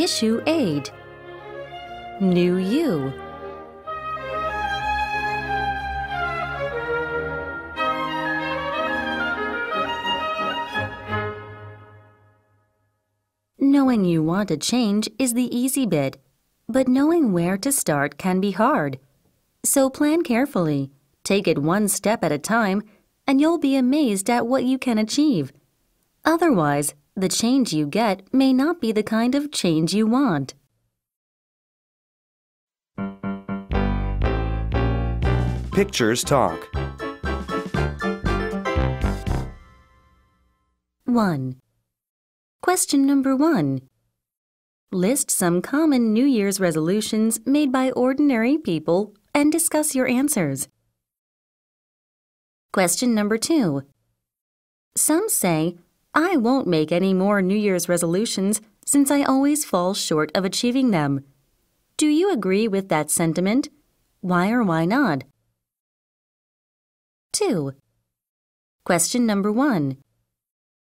Issue 8. New You. Knowing you want to change is the easy bit, but knowing where to start can be hard. So plan carefully, take it one step at a time, and you'll be amazed at what you can achieve. Otherwise, the change you get may not be the kind of change you want. Pictures talk. 1. Question number 1. List some common New Year's resolutions made by ordinary people and discuss your answers. Question number 2. Some say, I won't make any more New Year's resolutions since I always fall short of achieving them. Do you agree with that sentiment? Why or why not? 2. Question number 1.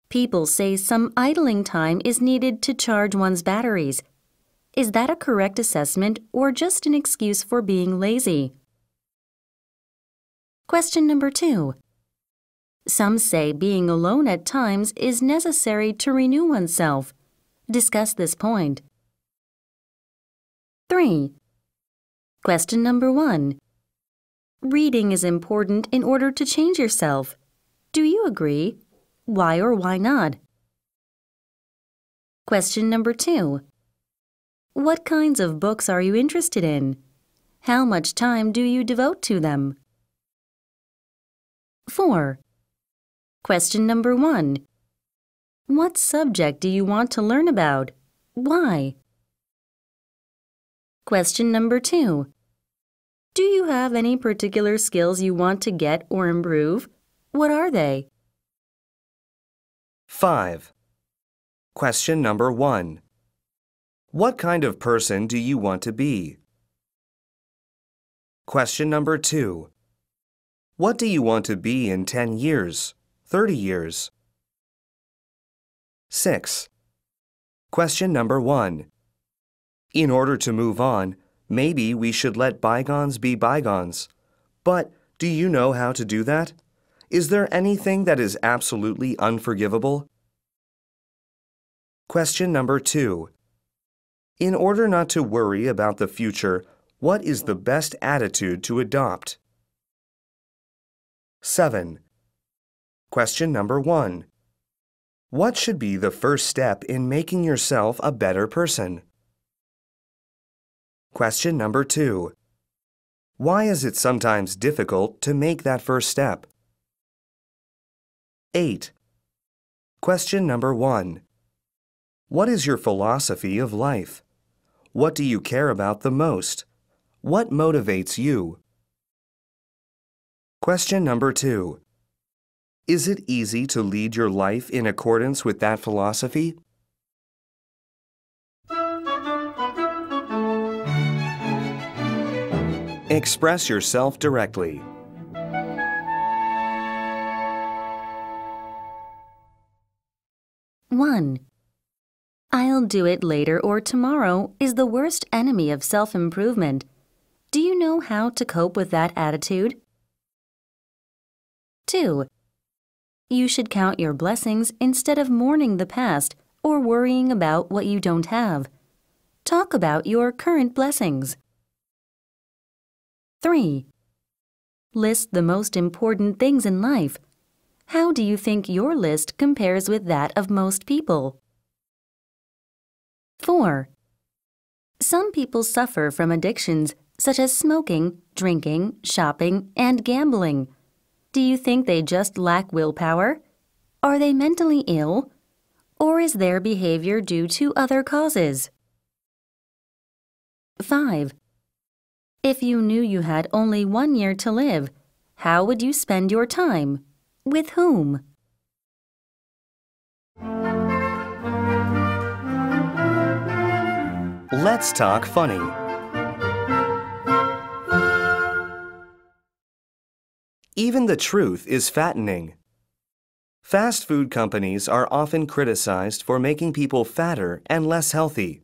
People say some idling time is needed to charge one's batteries. Is that a correct assessment or just an excuse for being lazy? Question number 2. Some say being alone at times is necessary to renew oneself. Discuss this point. 3. Question number 1. Reading is important in order to change yourself. Do you agree? Why or why not? Question number 2. What kinds of books are you interested in? How much time do you devote to them? 4. Question number 1. What subject do you want to learn about? Why? Question number 2. Do you have any particular skills you want to get or improve? What are they? 5. Question number 1. What kind of person do you want to be? Question number 2. What do you want to be in 10 years, 30 years? 6. Question number 1. In order to move on, maybe we should let bygones be bygones. But do you know how to do that? Is there anything that is absolutely unforgivable? Question number 2. In order not to worry about the future, what is the best attitude to adopt? 7. Question number 1. What should be the first step in making yourself a better person? Question number 2. Why is it sometimes difficult to make that first step? 8. Question number 1. What is your philosophy of life? What do you care about the most? What motivates you? Question number 2. Is it easy to lead your life in accordance with that philosophy? Express yourself directly. 1. I'll do it later or tomorrow is the worst enemy of self-improvement. Do you know how to cope with that attitude? 2. You should count your blessings instead of mourning the past or worrying about what you don't have. Talk about your current blessings. 3. List the most important things in life. How do you think your list compares with that of most people? 4. Some people suffer from addictions such as smoking, drinking, shopping, and gambling. Do you think they just lack willpower? Are they mentally ill? Or is their behavior due to other causes? 5. If you knew you had only 1 year to live, how would you spend your time? With whom? Let's talk funny. Even the truth is fattening. Fast food companies are often criticized for making people fatter and less healthy.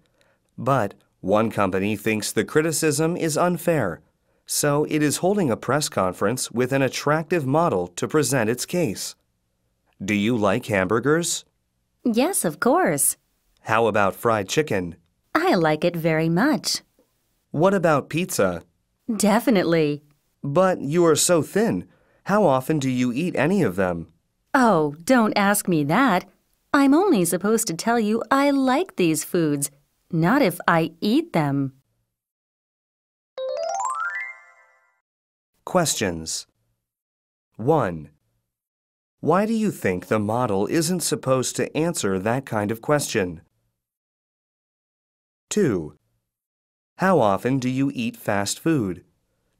But one company thinks the criticism is unfair, so it is holding a press conference with an attractive model to present its case. Do you like hamburgers? Yes, of course. How about fried chicken? I like it very much. What about pizza? Definitely. But you are so thin. How often do you eat any of them? Oh, don't ask me that. I'm only supposed to tell you I like these foods, not if I eat them. Questions. 1. Why do you think the model isn't supposed to answer that kind of question? 2. How often do you eat fast food?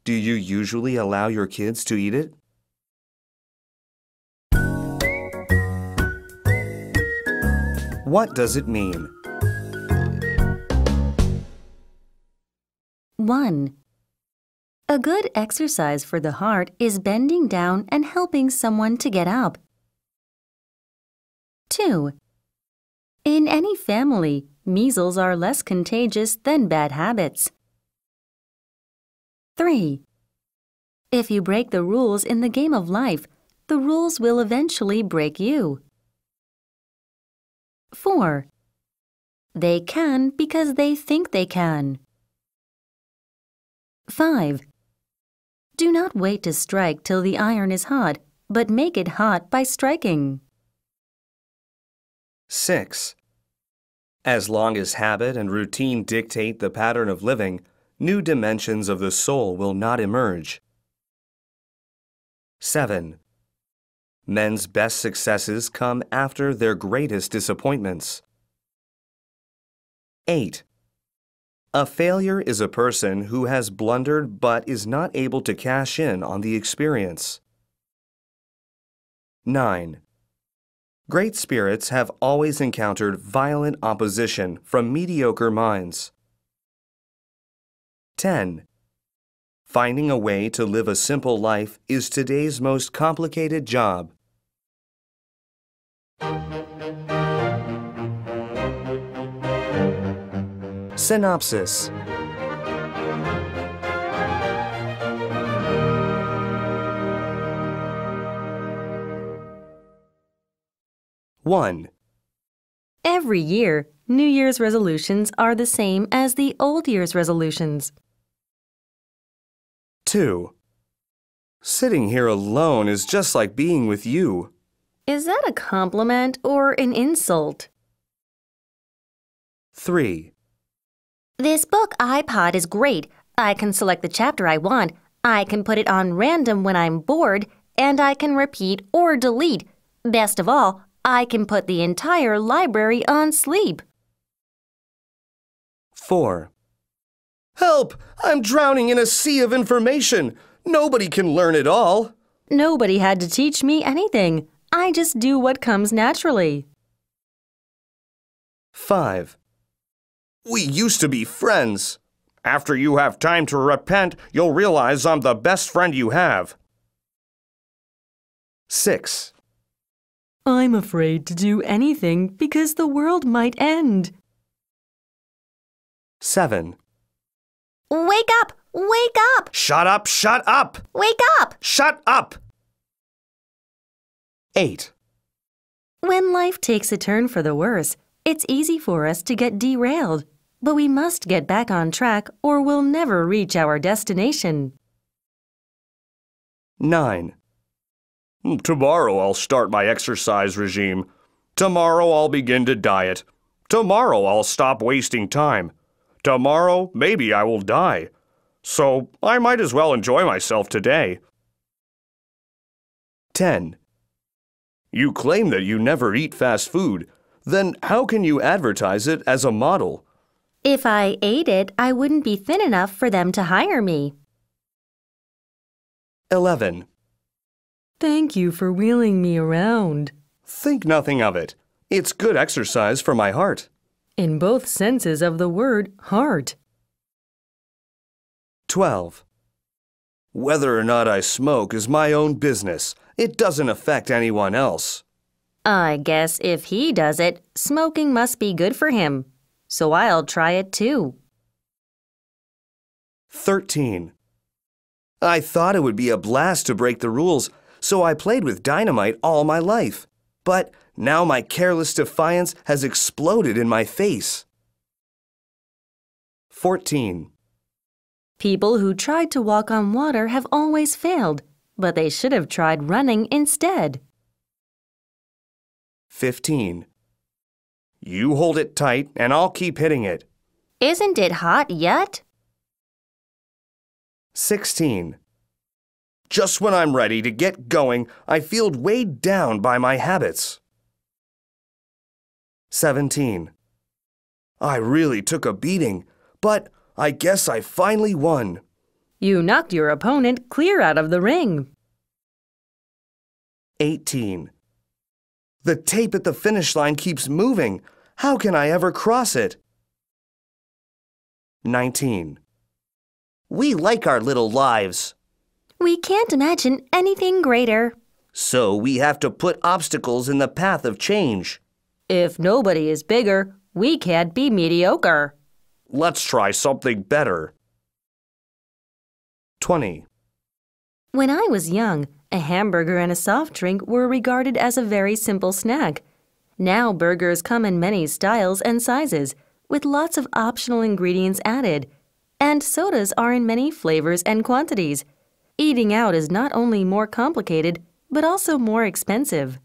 Do you usually allow your kids to eat it? What does it mean? 1. A good exercise for the heart is bending down and helping someone to get up. 2. In any family, measles are less contagious than bad habits. 3. If you break the rules in the game of life, the rules will eventually break you. 4. They can because they think they can. 5. Do not wait to strike till the iron is hot, but make it hot by striking. 6. As long as habit and routine dictate the pattern of living, new dimensions of the soul will not emerge. 7. Men's best successes come after their greatest disappointments. 8. A failure is a person who has blundered but is not able to cash in on the experience. 9. Great spirits have always encountered violent opposition from mediocre minds. 10. Finding a way to live a simple life is today's most complicated job. Synopsis. One. Every year, New Year's resolutions are the same as the old year's resolutions. 2. Sitting here alone is just like being with you. Is that a compliment or an insult? 3. This book iPod is great. I can select the chapter I want. I can put it on random when I'm bored, and I can repeat or delete. Best of all, I can put the entire library on sleep. 4. Help! I'm drowning in a sea of information. Nobody can learn it all. Nobody had to teach me anything. I just do what comes naturally. 5. We used to be friends. After you have time to repent, you'll realize I'm the best friend you have. 6. I'm afraid to do anything because the world might end. 7. Wake up! Wake up! Shut up! Shut up! Wake up! Shut up! 8. When life takes a turn for the worse, it's easy for us to get derailed, but we must get back on track or we'll never reach our destination. 9. Tomorrow I'll start my exercise regime. Tomorrow I'll begin to diet. Tomorrow I'll stop wasting time. Tomorrow maybe I will die. So I might as well enjoy myself today. 10. You claim that you never eat fast food. Then how can you advertise it as a model? If I ate it, I wouldn't be thin enough for them to hire me. 11. Thank you for wheeling me around. Think nothing of it. It's good exercise for my heart. In both senses of the word heart. 12. Whether or not I smoke is my own business. It doesn't affect anyone else. I guess if he does it, smoking must be good for him. so I'll try it too. 13. I thought it would be a blast to break the rules, so I played with dynamite all my life. But now my careless defiance has exploded in my face. 14. People who tried to walk on water have always failed, but they should have tried running instead. 15. You hold it tight and I'll keep hitting it. Isn't it hot yet? 16. Just when I'm ready to get going, I feel weighed down by my habits. 17. I really took a beating, but I guess I finally won. You knocked your opponent clear out of the ring. 18. The tape at the finish line keeps moving. How can I ever cross it? 19. We like our little lives. We can't imagine anything greater. So we have to put obstacles in the path of change. If nobody is bigger, we can't be mediocre. Let's try something better. 20. When I was young, a hamburger and a soft drink were regarded as a very simple snack. Now burgers come in many styles and sizes, with lots of optional ingredients added. And sodas are in many flavors and quantities. Eating out is not only more complicated, but also more expensive.